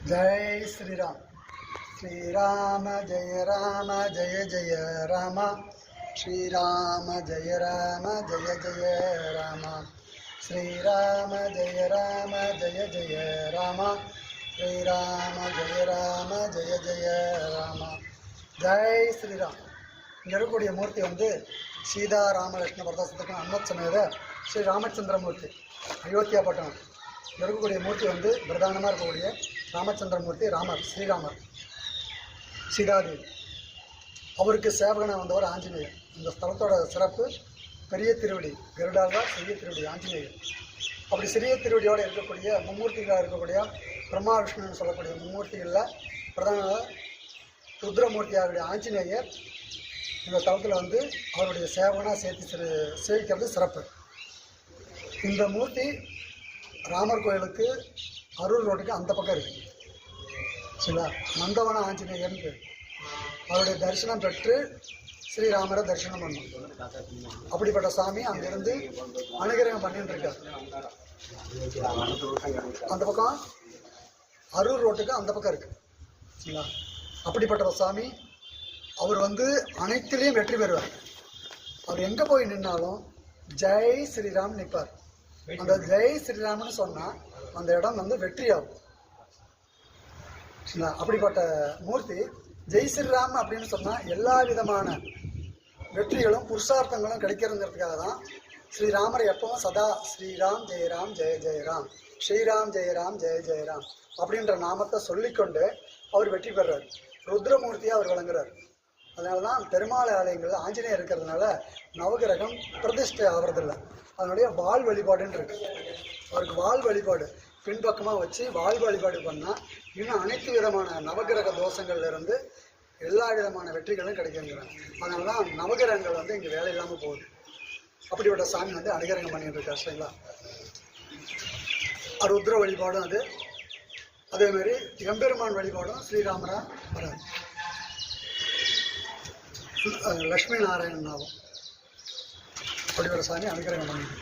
जय श्री राम। श्री राम जय जय राम। श्री राम जय जय राम। श्री राम जय जय राम। श्री राम जय जय राम। जय श्री राम। இங்கே இருக்கக்கூடிய மூர்த்தி வந்து சீதா ராமலட்சுமண பரதாசத்துக்கு அன்மத் சமேத ஸ்ரீ ராமச்சந்திரமூர்த்தி அயோத்தியா பட்டணம். இங்கே இருக்கக்கூடிய மூர்த்தி வந்து பிரதானமாக இருக்கக்கூடிய ராமச்சந்திரமூர்த்தி ராமர் ஸ்ரீராமர் சீதாதேவி. அவருக்கு சேவகனாக வந்தவர் ஆஞ்சநேயர். இந்த ஸ்தலத்தோட சிறப்பு பெரிய திருவடி கருடாழ்வார், சிறிய திருவடி ஆஞ்சநேயர். அப்படி சிறிய திருவடியோடு இருக்கக்கூடிய மும்மூர்த்திகளாக இருக்கக்கூடிய பிரம்மா விஷ்ணுன்னு சொல்லக்கூடிய மும்மூர்த்திகளில் பிரதான ருத்ரமூர்த்தியாருடைய ஆஞ்சநேயர் இந்த தளத்தில் வந்து அவருடைய சேவகனாக சேவிக்கிறது சிறப்பு. இந்த மூர்த்தி ராமர் கோயிலுக்கு அரூர் ரோட்டுக்கு அந்த பக்கம் இருக்குது. சரிங்களா? நந்தவன ஆஞ்சநேயர்னு பேர். அவருடைய தரிசனம் பெற்று ஸ்ரீராமரை தரிசனம் பண்ணணும். அப்படிப்பட்ட சாமி அங்கிருந்து அனுகிரகம் பண்ணிட்டு இருக்கார். அந்த பக்கம் அரூர் ரோட்டுக்கு அந்த பக்கம் இருக்குது. சரிங்களா? அப்படிப்பட்ட சாமி அவர் வந்து அனைத்திலையும் வெற்றி பெறுவார். அவர் எங்கே போய் நின்னாலும் ஜெய் ஸ்ரீராம் நிற்பார். அந்த ஜெய் ஸ்ரீராம்னு சொன்னால் அந்த இடம் வந்து வெற்றியாகும். அப்படிப்பட்ட மூர்த்தி ஜெய் ஸ்ரீராம் அப்படின்னு சொன்னால் எல்லா விதமான வெற்றிகளும் புருஷார்த்தங்களும் கிடைக்கிறதுங்கிறதுக்காக தான் ஸ்ரீராமரை எப்பவும் சதா ஸ்ரீராம் ஜெயராம் ஜெய ஜெயராம், ஸ்ரீராம் ஜெயராம் ஜெய ஜெயராம் அப்படின்ற நாமத்தை சொல்லிக்கொண்டு அவர் வெற்றி பெறார். ருத்ரமூர்த்தியாக அவர் விளங்குறார். அதனால தான் பெருமாள் ஆலயங்கள் ஆஞ்சநேயர் இருக்கிறதுனால நவகிரகம் பிரதிஷ்டை ஆகிறதில்லை. அதனுடைய வால் வழிபாடுன்னு இருக்கு. அவருக்கு வால் வழிபாடு பின்பக்கமாக வச்சு வால் வழிபாடு பண்ணால் இன்னும் அனைத்து விதமான நவகிரக தோஷங்கள்லேருந்து எல்லா விதமான வெற்றிகளும் கிடைக்குங்கிறாங்க. அதனால தான் நவகிரகங்கள் வந்து இங்கே வேலை இல்லாமல் போகுது. அப்படிப்பட்ட சாமி வந்து அனுகிரகம் பண்ணிட்டு இருக்கார். சரிங்களா? ருத்ர வழிபாடும் அது அதேமாரி எம்பெருமான் வழிபாடும் ஸ்ரீராமரா வராது. லக்ஷ்மி நாராயணன் ஆகும். அப்படி ஒரு சாமி அனுகிரகம் பண்ணிட்டு